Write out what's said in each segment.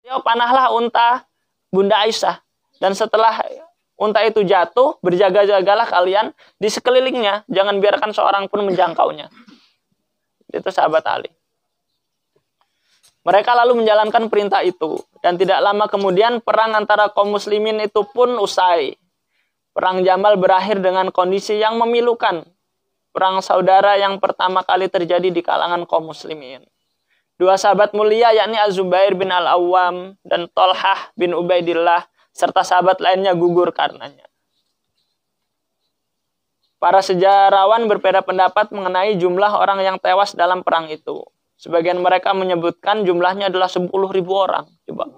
beliau panahlah unta Bunda Aisyah. Dan setelah unta itu jatuh, berjaga-jagalah kalian di sekelilingnya. Jangan biarkan seorang pun menjangkaunya. Itu sahabat Ali. Mereka lalu menjalankan perintah itu. Dan tidak lama kemudian perang antara kaum muslimin itu pun usai. Perang Jamal berakhir dengan kondisi yang memilukan. Perang saudara yang pertama kali terjadi di kalangan kaum muslimin. Dua sahabat mulia yakni Az-Zubair bin Al-Awwam dan Tolhah bin Ubaidillah serta sahabat lainnya gugur karenanya. Para sejarawan berbeda pendapat mengenai jumlah orang yang tewas dalam perang itu. Sebagian mereka menyebutkan jumlahnya adalah 10.000 orang. Coba.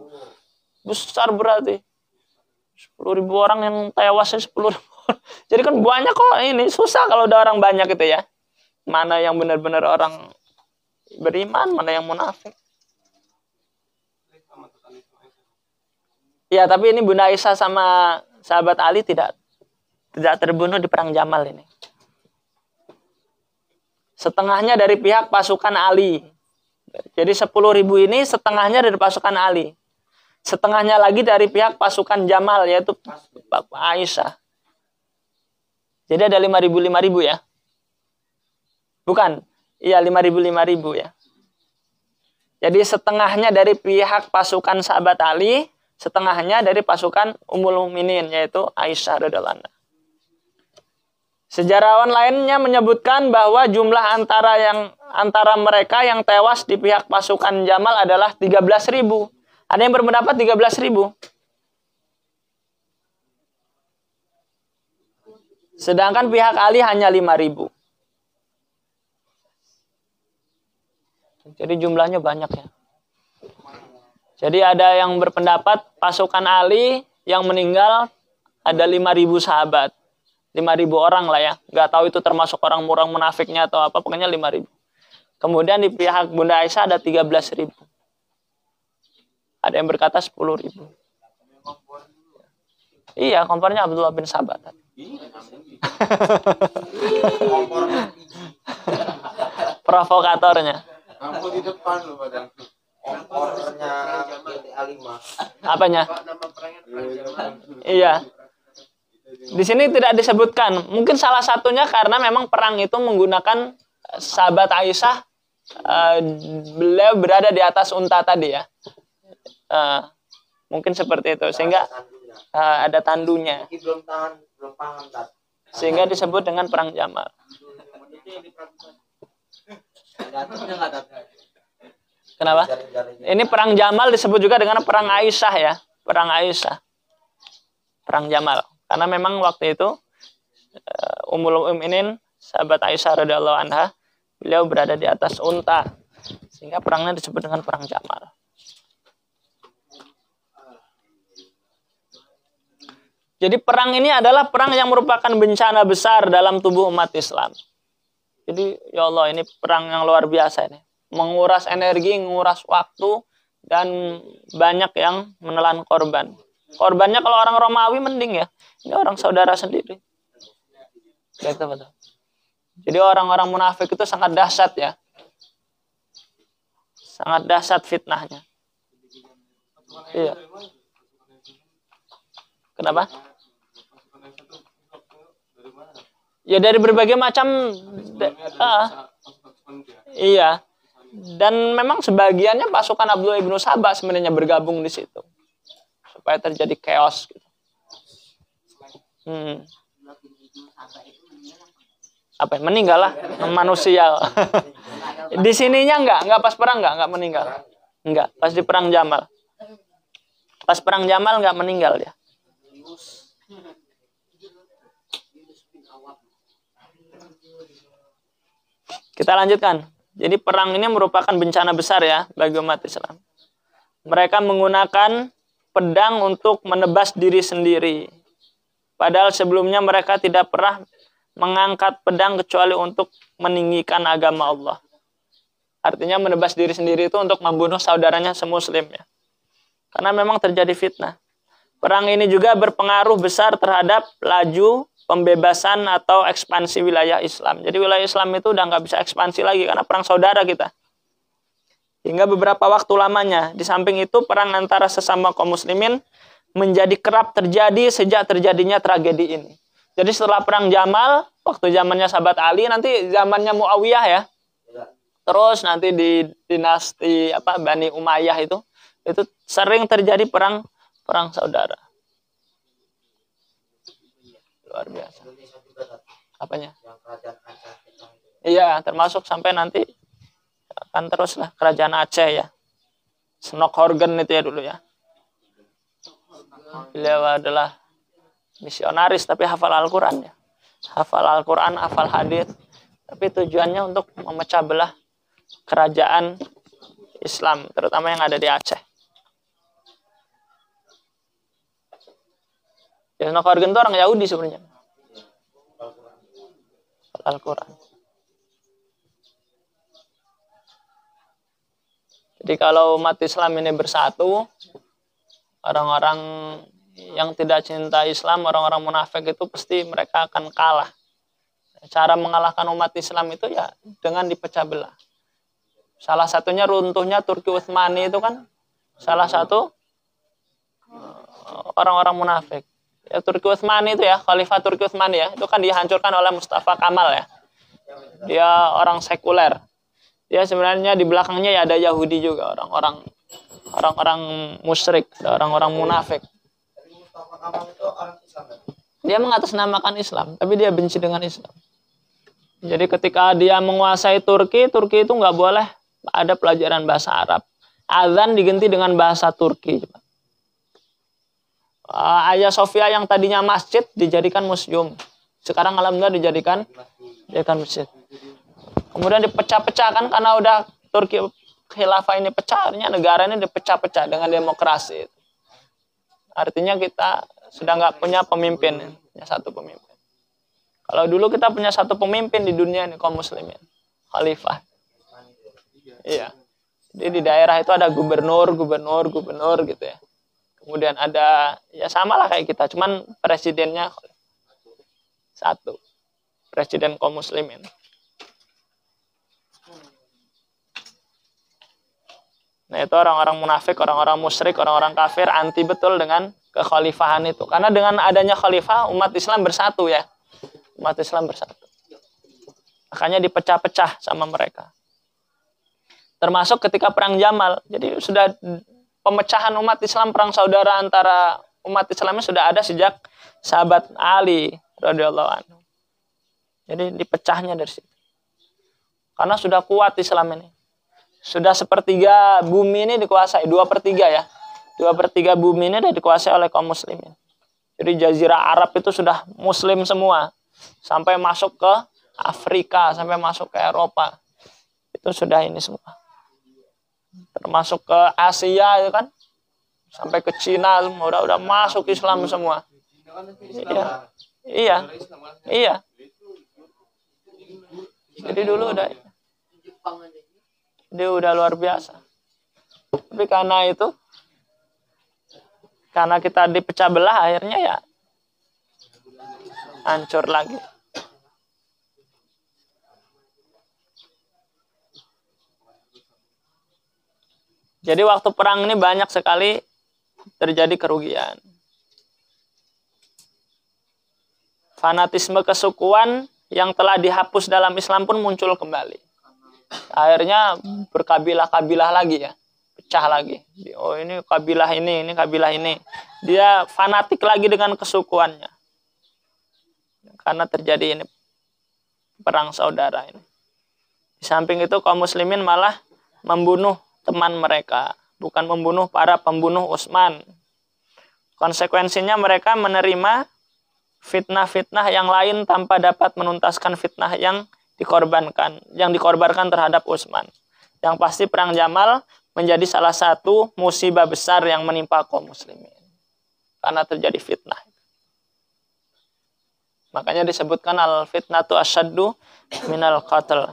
Besar berarti. 10.000 orang yang tewasnya 10.000 orang. Jadi kan banyak kok ini. Susah kalau ada orang banyak itu ya. Mana yang benar-benar orang beriman, mana yang munafik. Ya, tapi ini Bunda Aisyah sama sahabat Ali tidak terbunuh di perang Jamal ini. Setengahnya dari pihak pasukan Ali. Jadi 10.000 ini setengahnya dari pasukan Ali. Setengahnya lagi dari pihak pasukan Jamal, yaitu Aisyah. Jadi ada 5.000 ya. Bukan. Iya, 5.000 ya. Jadi setengahnya dari pihak pasukan sahabat Ali, setengahnya dari pasukan Ummul Mukminin, yaitu Aisyah radhiyallahu anha. Sejarawan lainnya menyebutkan bahwa jumlah antara mereka yang tewas di pihak pasukan Jamal adalah 13.000. Ada yang berpendapat 13.000. Sedangkan pihak Ali hanya 5.000. Jadi jumlahnya banyak ya. Jadi ada yang berpendapat pasukan Ali yang meninggal ada 5.000 sahabat. 5.000 orang lah ya. Nggak tahu itu termasuk orang-orang munafiknya atau apa. Pokoknya 5.000. Kemudian di pihak Bunda Aisyah ada 13.000. Ada yang berkata 10.000. Iya, kompornya Abdullah bin Sabah. Provokatornya. Kamu di depan loh padahal. Kompornya Alimah. Apanya? Iya. Di sini tidak disebutkan. Mungkin salah satunya karena memang perang itu menggunakan sahabat Aisyah. Beliau berada di atas unta tadi ya. Mungkin seperti itu. Sehingga ada tandunya. Sehingga disebut dengan perang Jamal. Kenapa? Ini perang Jamal disebut juga dengan perang Aisyah ya. Perang Aisyah. Perang Jamal. Karena memang waktu itu Ummul Mukminin sahabat Aisyah radhiyallahu anha, beliau berada di atas unta. Sehingga perangnya disebut dengan perang Jamal. Jadi perang ini adalah perang yang merupakan bencana besar dalam tubuh umat Islam. Jadi ya Allah, ini perang yang luar biasa ini. Menguras energi, menguras waktu, dan banyak yang menelan korban. Korbannya kalau orang Romawi mending ya. Ini orang saudara sendiri. Betul. Jadi orang-orang munafik itu sangat dahsyat ya. Sangat dahsyat fitnahnya. Iya. Kenapa? Ya dari berbagai macam. Iya. Dan memang sebagiannya pasukan Abdullah ibnu Sabah sebenarnya bergabung di situ supaya terjadi chaos. Gitu. Apa? Meninggal lah manusia. Di sininya enggak pas perang enggak meninggal. Enggak, pas di perang Jamal. Pas perang Jamal enggak meninggal dia. Kita lanjutkan. Jadi perang ini merupakan bencana besar ya bagi umat Islam. Mereka menggunakan pedang untuk menebas diri sendiri. Padahal sebelumnya mereka tidak pernah mengangkat pedang kecuali untuk meninggikan agama Allah. Artinya menebas diri sendiri itu untuk membunuh saudaranya semuslim ya. Karena memang terjadi fitnah. Perang ini juga berpengaruh besar terhadap laju pembebasan atau ekspansi wilayah Islam. Jadi wilayah Islam itu udah nggak bisa ekspansi lagi karena perang saudara kita. hingga beberapa waktu lamanya. Di samping itu, perang antara sesama kaum muslimin menjadi kerap terjadi sejak terjadinya tragedi ini. Jadi setelah perang Jamal, waktu zamannya sahabat Ali, nanti zamannya Muawiyah ya. Terus nanti di dinasti Bani Umayyah itu sering terjadi perang saudara. Luar biasa. Apanya? Iya, termasuk sampai nanti akan teruslah kerajaan Aceh ya. Snokhorgen itu ya dulu ya. Beliau adalah misionaris tapi hafal Al-Quran ya. Hafal Al-Quran, hafal hadis. Tapi tujuannya untuk memecah belah kerajaan Islam, terutama yang ada di Aceh. Ya, Snokhorgen itu orang Yahudi sebenarnya. Al-Quran. Jadi kalau umat Islam ini bersatu, orang-orang yang tidak cinta Islam, orang-orang munafik itu pasti mereka akan kalah. Cara mengalahkan umat Islam itu ya dengan dipecah belah. Salah satunya runtuhnya Turki Utsmani itu kan salah satu orang-orang munafik. Ya, Turki Utsmani itu ya, Khalifah Turki Utsmani ya, itu kan dihancurkan oleh Mustafa Kamal ya. Dia orang sekuler. Dia sebenarnya di belakangnya ya ada Yahudi juga, orang-orang musyrik, orang-orang munafik. Dia mengatasnamakan Islam, tapi dia benci dengan Islam. Jadi ketika dia menguasai Turki itu nggak boleh ada pelajaran bahasa Arab. Azan diganti dengan bahasa Turki. Hagia Sophia yang tadinya masjid dijadikan museum. Sekarang alhamdulillah dijadikan masjid. Kemudian dipecah-pecah kan karena udah Turki khilafah ini pecah, artinya negara ini dipecah-pecah dengan demokrasi. Artinya kita sudah nggak punya pemimpin, punya satu pemimpin. Kalau dulu kita punya satu pemimpin di dunia ini kaum muslimin, khalifah. Iya. Jadi di daerah itu ada gubernur gitu ya. Kemudian ada, ya sama lah kayak kita, cuman presidennya satu. Presiden kaum muslimin. Nah itu orang-orang munafik, orang-orang musyrik, orang-orang kafir anti betul dengan kekhalifahan itu. Karena dengan adanya khalifah, umat Islam bersatu ya. Umat Islam bersatu. Makanya dipecah-pecah sama mereka. Termasuk ketika perang Jamal. Jadi sudah pemecahan umat Islam, perang saudara antara umat Islamnya sudah ada sejak sahabat Ali radhiyallahu anhu. Jadi dipecahnya dari situ. Karena sudah kuat Islam ini. Sudah sepertiga bumi ini dikuasai, 2/3 ya. 2/3 bumi ini sudah dikuasai oleh kaum muslimin. Jadi jazirah Arab itu sudah muslim semua. Sampai masuk ke Afrika, sampai masuk ke Eropa. Itu sudah ini semua. Termasuk ke Asia itu kan. Sampai ke Cina semua udah masuk Islam semua. Iya. Jadi dulu dia udah luar biasa. Tapi karena kita dipecah belah, akhirnya ya hancur lagi. Jadi waktu perang ini banyak sekali terjadi kerugian. Fanatisme kesukuan yang telah dihapus dalam Islam pun muncul kembali. Akhirnya berkabilah-kabilah lagi ya, pecah lagi. Oh ini kabilah ini kabilah ini. Dia fanatik lagi dengan kesukuannya. Karena terjadi ini perang saudara ini. Di samping itu kaum muslimin malah membunuh teman mereka, bukan membunuh para pembunuh Utsman. Konsekuensinya mereka menerima fitnah-fitnah yang lain tanpa dapat menuntaskan fitnah yang dikorbankan terhadap Utsman. Yang pasti perang Jamal menjadi salah satu musibah besar yang menimpa kaum muslimin. Karena terjadi fitnah. Makanya disebutkan al-fitnatu asyaddu minal qatl.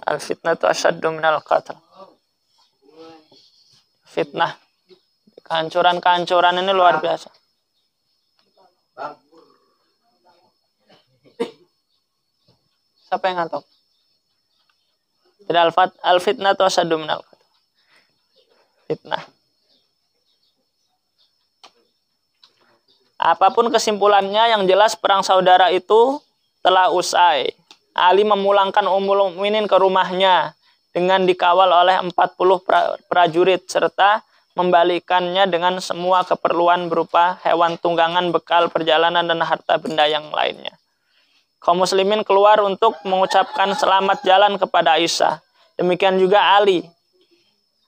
Al-fitnatu asyaddu minal qatl. Fitnah. Kehancuran-kehancuran ini luar biasa. Siapa yang ngantuk? Jadi al-fitnah itu asyaddu minal qatl. Fitnah. Apapun kesimpulannya, yang jelas perang saudara itu telah usai. Ali memulangkan Ummul Mukminin ke rumahnya dengan dikawal oleh 40 prajurit serta membalikannya dengan semua keperluan berupa hewan tunggangan, bekal perjalanan, dan harta benda yang lainnya. Kaum muslimin keluar untuk mengucapkan selamat jalan kepada Aisyah. Demikian juga Ali.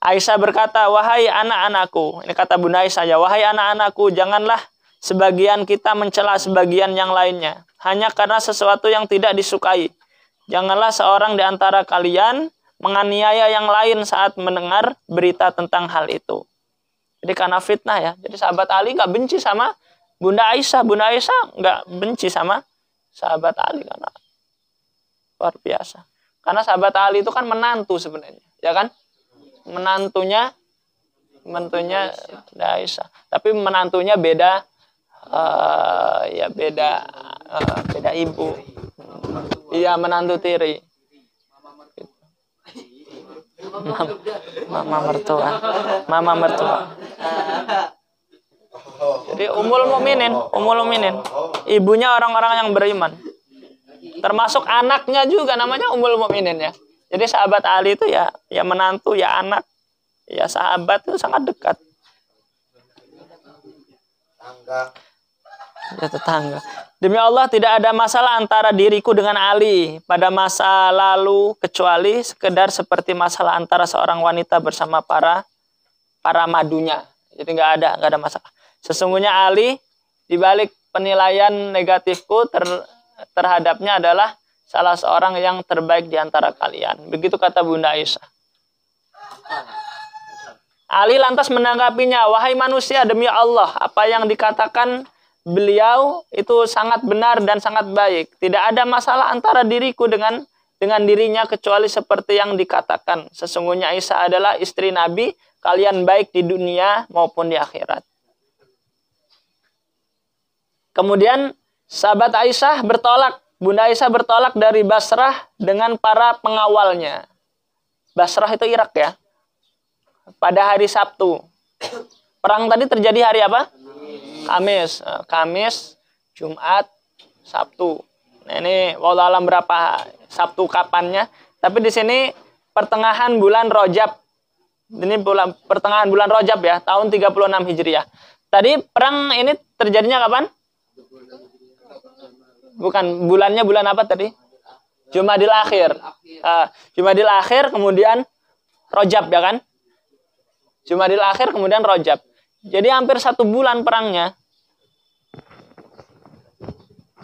Aisyah berkata, "Wahai anak-anakku," ini kata Bunda Aisyah ya, "wahai anak-anakku, janganlah sebagian kita mencela sebagian yang lainnya, hanya karena sesuatu yang tidak disukai. Janganlah seorang di antara kalian menganiaya yang lain saat mendengar berita tentang hal itu." Jadi karena fitnah ya. Jadi sahabat Ali nggak benci sama Bunda Aisyah. Bunda Aisyah nggak benci sama sahabat Ali karena luar biasa. Karena sahabat Ali itu kan menantu sebenarnya, ya kan? Menantunya Aisyah. Tapi menantunya beda, ya beda ibu. Iya, menantu tiri. Mama mertua. Jadi Ummul Mukminin, ibunya orang-orang yang beriman. Termasuk anaknya juga namanya Ummul Mukminin ya. Jadi sahabat Ali itu ya menantu, ya anak, ya sahabat itu sangat dekat. Ya tetangga. Demi Allah tidak ada masalah antara diriku dengan Ali pada masa lalu kecuali sekedar seperti masalah antara seorang wanita bersama para madunya. Jadi nggak ada masalah. Sesungguhnya Ali dibalik penilaian negatifku terhadapnya adalah salah seorang yang terbaik di antara kalian. Begitu kata Bunda Aisyah. Ali lantas menanggapinya, "Wahai manusia, demi Allah, apa yang dikatakan beliau itu sangat benar dan sangat baik. Tidak ada masalah antara diriku dengan dirinya kecuali seperti yang dikatakan. Sesungguhnya Aisyah adalah istri Nabi, kalian baik di dunia maupun di akhirat." Kemudian sahabat Aisyah bertolak, Bunda Aisyah bertolak dari Basrah dengan para pengawalnya. Basrah itu Irak ya. Pada hari Sabtu. Perang tadi terjadi hari apa? Kamis, Jumat, Sabtu. Nah, ini wallahu alam berapa Sabtu kapannya. Tapi di sini pertengahan bulan Rajab. Ini pertengahan bulan Rajab ya, tahun 36 Hijriah. Tadi perang ini terjadinya kapan? Bukan, bulannya bulan apa tadi? Jumadil Akhir. Jumadil Akhir kemudian Rajab ya kan? Jumadil Akhir kemudian Rajab. Jadi hampir 1 bulan perangnya.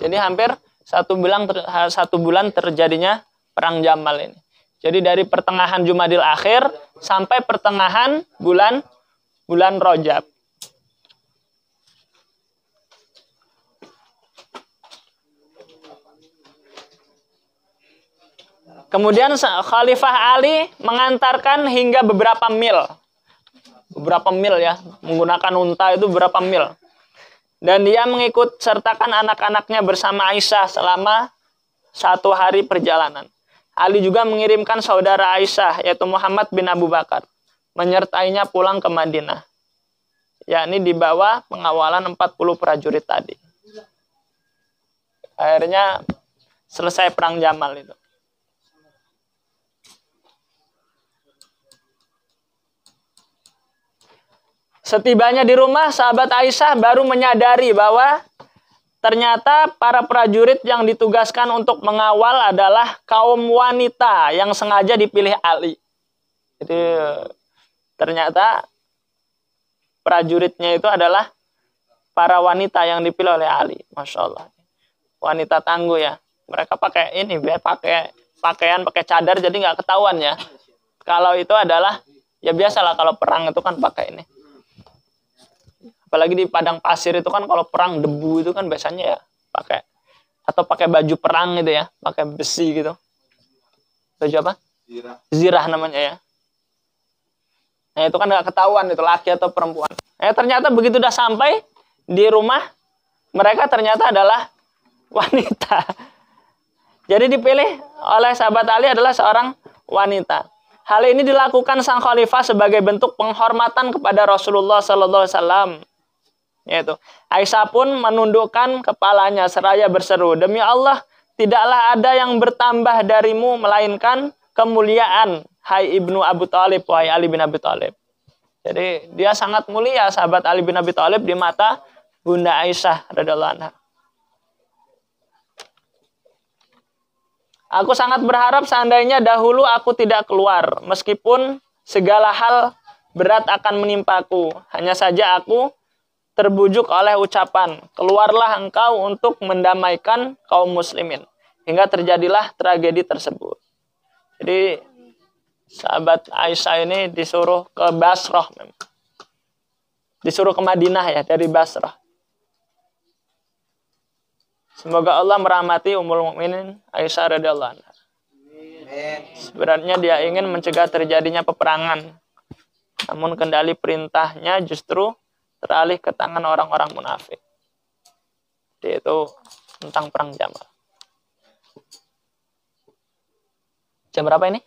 Jadi hampir 1 bulan terjadinya perang Jamal ini. Jadi dari pertengahan Jumadil Akhir sampai pertengahan bulan Rajab. Kemudian Khalifah Ali mengantarkan hingga beberapa mil ya, menggunakan unta itu berapa mil. Dan dia mengikut sertakan anak-anaknya bersama Aisyah selama 1 hari perjalanan. Ali juga mengirimkan saudara Aisyah, yaitu Muhammad bin Abu Bakar, menyertainya pulang ke Madinah. Yakni di bawah pengawalan 40 prajurit tadi. Akhirnya selesai perang Jamal itu. Setibanya di rumah, sahabat Aisyah baru menyadari bahwa ternyata para prajurit yang ditugaskan untuk mengawal adalah kaum wanita yang sengaja dipilih Ali. Jadi ternyata prajuritnya itu adalah para wanita yang dipilih oleh Ali. Masya Allah. Wanita tangguh ya. Mereka pakai ini, pakai pakaian, pakai cadar, jadi nggak ketahuan ya. Kalau itu adalah, ya biasalah kalau perang itu kan pakai ini. Apalagi di padang pasir itu kan kalau perang debu itu kan biasanya ya pakai baju perang gitu ya, pakai besi gitu. Baju apa? Zirah namanya ya. Nah itu kan nggak ketahuan itu laki atau perempuan. Ternyata begitu udah sampai di rumah, mereka ternyata adalah wanita. Jadi dipilih oleh sahabat Ali adalah seorang wanita. Hal ini dilakukan sang khalifah sebagai bentuk penghormatan kepada Rasulullah sallallahu alaihi wasallam. Yaitu Aisyah pun menundukkan kepalanya seraya berseru, "Demi Allah, tidaklah ada yang bertambah darimu melainkan kemuliaan, hai Ibnu Abu Thalib, wahai Ali bin Abi Thalib." Jadi dia sangat mulia, sahabat Ali bin Abi Thalib, di mata Bunda Aisyah radhiyallahu anha. Aku sangat berharap seandainya dahulu aku tidak keluar, meskipun segala hal berat akan menimpaku. Hanya saja aku terbujuk oleh ucapan, "Keluarlah engkau untuk mendamaikan kaum muslimin." Hingga terjadilah tragedi tersebut. Jadi sahabat Aisyah ini disuruh ke Basrah, disuruh ke Madinah ya, dari Basrah. Semoga Allah merahmati Ummul Mukminin Aisyah radhiyallahu anha. Sebenarnya dia ingin mencegah terjadinya peperangan, namun kendali perintahnya justru teralih ke tangan orang-orang munafik. Jadi itu tentang perang Jamal. Jam berapa ini?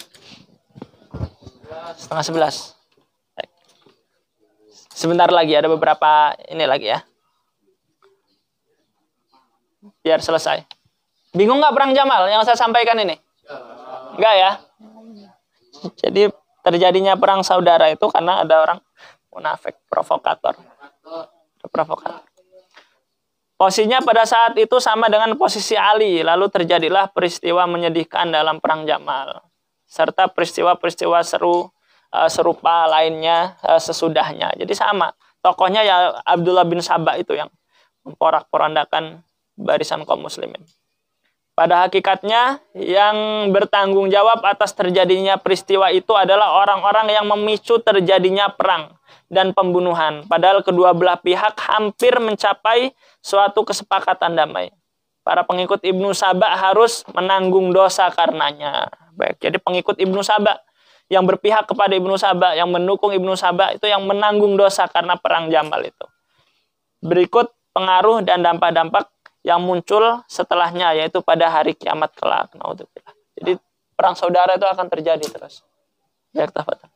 10:30. Sebentar lagi, ada beberapa ini lagi ya. Biar selesai. Bingung nggak perang Jamal yang saya sampaikan ini? Enggak ya? Jadi terjadinya perang saudara itu karena ada orang munafik, provokator. Posisinya pada saat itu sama dengan posisi Ali. Lalu terjadilah peristiwa menyedihkan dalam perang Jamal, serta peristiwa-peristiwa serupa lainnya sesudahnya. Jadi sama. Tokohnya ya Abdullah bin Sabah itu yang memporak-porandakan barisan kaum muslimin. Pada hakikatnya yang bertanggung jawab atas terjadinya peristiwa itu adalah orang-orang yang memicu terjadinya perang dan pembunuhan. Padahal kedua belah pihak hampir mencapai suatu kesepakatan damai. Para pengikut Ibnu Sabah harus menanggung dosa karenanya. Baik, jadi pengikut Ibnu Sabah yang berpihak kepada Ibnu Sabah, yang mendukung Ibnu Sabah itu yang menanggung dosa karena perang Jamal itu. Berikut pengaruh dan dampak-dampak yang muncul setelahnya, yaitu pada hari kiamat kelak. Naudzubillah. Jadi perang saudara itu akan terjadi terus. Baik, tafadhol.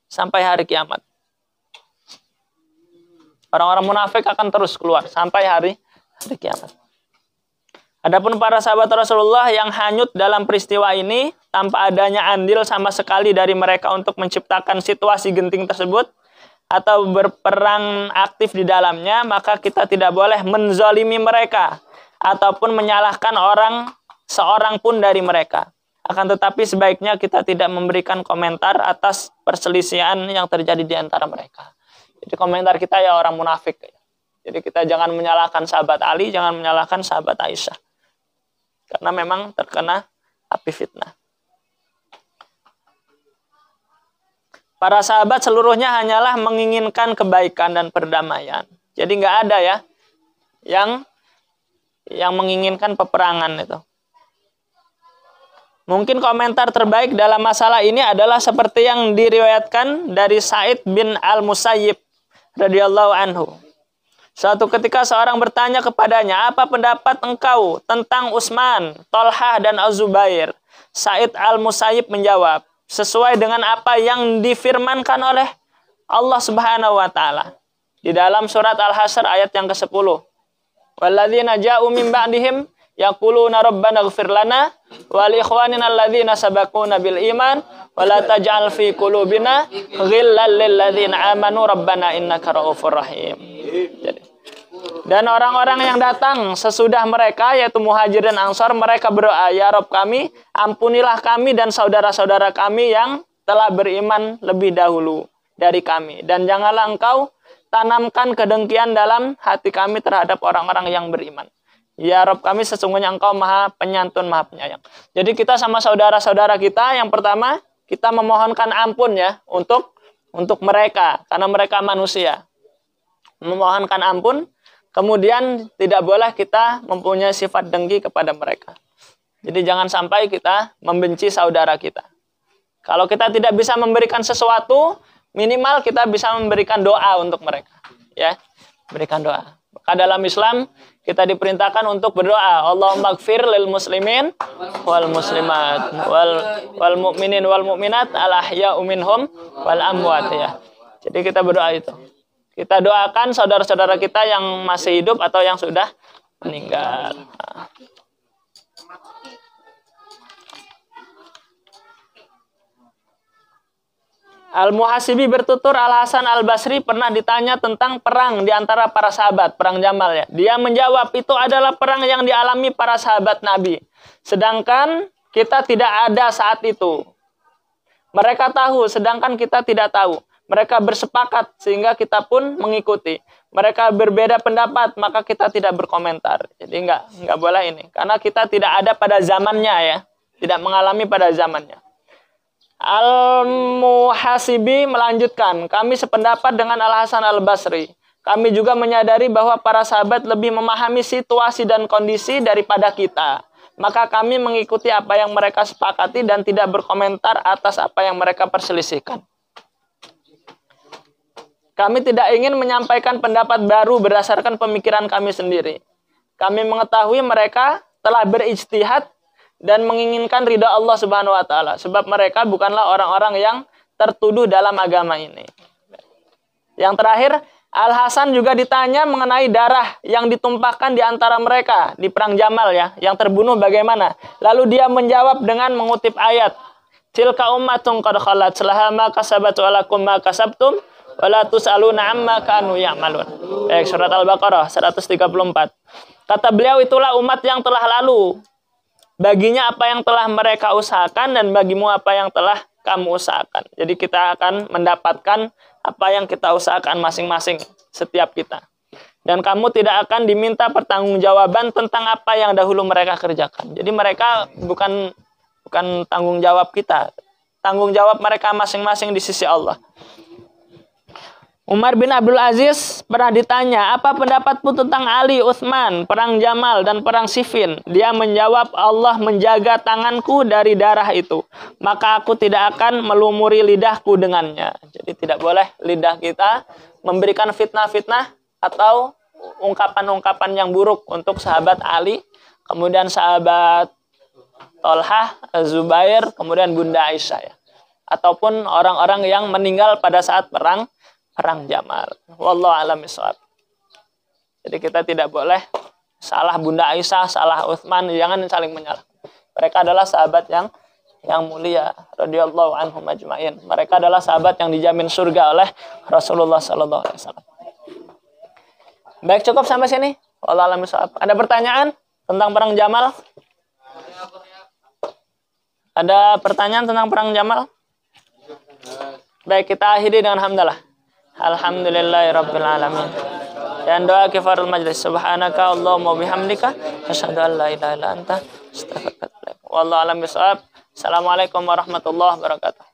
Sampai hari kiamat. Orang-orang munafik akan terus keluar sampai hari kiamat. Adapun para sahabat Rasulullah yang hanyut dalam peristiwa ini tanpa adanya andil sama sekali dari mereka untuk menciptakan situasi genting tersebut atau berperang aktif di dalamnya, maka kita tidak boleh menzalimi mereka ataupun menyalahkan seorang pun dari mereka. Akan tetapi sebaiknya kita tidak memberikan komentar atas perselisihan yang terjadi di antara mereka. Jadi komentar kita ya orang munafik. Jadi kita jangan menyalahkan sahabat Ali, jangan menyalahkan sahabat Aisyah. Karena memang terkena api fitnah. Para sahabat seluruhnya hanyalah menginginkan kebaikan dan perdamaian. Jadi nggak ada ya yang menginginkan peperangan itu. Mungkin komentar terbaik dalam masalah ini adalah seperti yang diriwayatkan dari Sa'id bin Al-Musayyib radhiyallahu anhu. Suatu ketika seorang bertanya kepadanya, "Apa pendapat engkau tentang Utsman, Thalhah dan Az-Zubair?" Sa'id Al-Musayyib menjawab, "Sesuai dengan apa yang difirmankan oleh Allah Subhanahu wa taala di dalam surat Al-Hasyr ayat yang ke-10. Walladzina ja'u min ba'dihim yaquluna rabbana ighfir lana wa li ikhwanina alladzina sabaquna bil iman wa la taj'al fi qulubina ghillan lil ladzina amanu rabbana innaka ra'ufur rahim." Dan orang-orang yang datang sesudah mereka, yaitu Muhajir dan Ansor, mereka berdoa, "Ya Rabb kami, ampunilah kami dan saudara-saudara kami yang telah beriman lebih dahulu dari kami. Dan janganlah engkau tanamkan kedengkian dalam hati kami terhadap orang-orang yang beriman. Ya Rabb kami, sesungguhnya engkau maha penyantun, maha penyayang." Jadi kita sama saudara-saudara kita, yang pertama, kita memohonkan ampun ya, untuk mereka, karena mereka manusia. Memohonkan ampun. Kemudian tidak boleh kita mempunyai sifat dengki kepada mereka. Jadi jangan sampai kita membenci saudara kita. Kalau kita tidak bisa memberikan sesuatu, minimal kita bisa memberikan doa untuk mereka. Ya, berikan doa. Maka dalam Islam kita diperintahkan untuk berdoa. Allahumma gfir lil muslimin wal muslimat wal mu'minin wal mu'minat al ahya'u minhum wal amwat ya. Jadi kita berdoa itu. Kita doakan saudara-saudara kita yang masih hidup atau yang sudah meninggal. Al-Muhasibi bertutur Al-Hasan Al-Basri pernah ditanya tentang perang di antara para sahabat, perang Jamal ya. Dia menjawab itu adalah perang yang dialami para sahabat Nabi. Sedangkan kita tidak ada saat itu. Mereka tahu, sedangkan kita tidak tahu. Mereka bersepakat sehingga kita pun mengikuti. Mereka berbeda pendapat, maka kita tidak berkomentar. Jadi enggak boleh ini. Karena kita tidak ada pada zamannya ya. Tidak mengalami pada zamannya. Al-Muhasibi melanjutkan, kami sependapat dengan Al-Hasan Al-Basri. Kami juga menyadari bahwa para sahabat lebih memahami situasi dan kondisi daripada kita. Maka kami mengikuti apa yang mereka sepakati dan tidak berkomentar atas apa yang mereka perselisihkan. Kami tidak ingin menyampaikan pendapat baru berdasarkan pemikiran kami sendiri. Kami mengetahui mereka telah berijtihad dan menginginkan ridha Allah Subhanahu wa taala, sebab mereka bukanlah orang-orang yang tertuduh dalam agama ini. Yang terakhir, Al-Hasan juga ditanya mengenai darah yang ditumpahkan di antara mereka di perang Jamal ya, yang terbunuh bagaimana? Lalu dia menjawab dengan mengutip ayat, "Tilka ummatun qad khalat, laha ma kasabat wa lakum ma kasabtum, wa la tus'aluna amma kanu ya'malun." Baik, surat Al-Baqarah 134. Kata beliau, itulah umat yang telah lalu. Baginya apa yang telah mereka usahakan dan bagimu apa yang telah kamu usahakan. Jadi kita akan mendapatkan apa yang kita usahakan masing-masing setiap kita. Dan kamu tidak akan diminta pertanggungjawaban tentang apa yang dahulu mereka kerjakan. Jadi mereka bukan tanggung jawab kita. Tanggung jawab mereka masing-masing di sisi Allah. Umar bin Abdul Aziz pernah ditanya, apa pendapatmu tentang Ali, Utsman, perang Jamal, dan perang Siffin? Dia menjawab, Allah menjaga tanganku dari darah itu, maka aku tidak akan melumuri lidahku dengannya. Jadi tidak boleh lidah kita memberikan fitnah-fitnah atau ungkapan-ungkapan yang buruk untuk sahabat Ali, kemudian sahabat Tolhah, Zubair, kemudian Bunda Aisyah ya. Ataupun orang-orang yang meninggal pada saat perang Jamal. Wallahu a'lam bishawab. Jadi kita tidak boleh salah Bunda Aisyah, salah Utsman, jangan saling menyalah. Mereka adalah sahabat yang mulia, radhiyallahu anhum ajmain. Mereka adalah sahabat yang dijamin surga oleh Rasulullah sallallahu alaihi wasallam. Baik, cukup sampai sini. Wallahu a'lam bishawab. Ada pertanyaan tentang perang Jamal? Ada pertanyaan tentang perang Jamal? Baik, kita akhiri dengan hamdalah. Alhamdulillahirabbil alamin. Dan doa kifarul majlis. Subhanaka Allahumma bihamdika asyhadu an la ilaha illa anta astaghfiruka wa atubu ilaik. Wallahu a'lam bishawab. Assalamualaikum warahmatullahi wabarakatuh.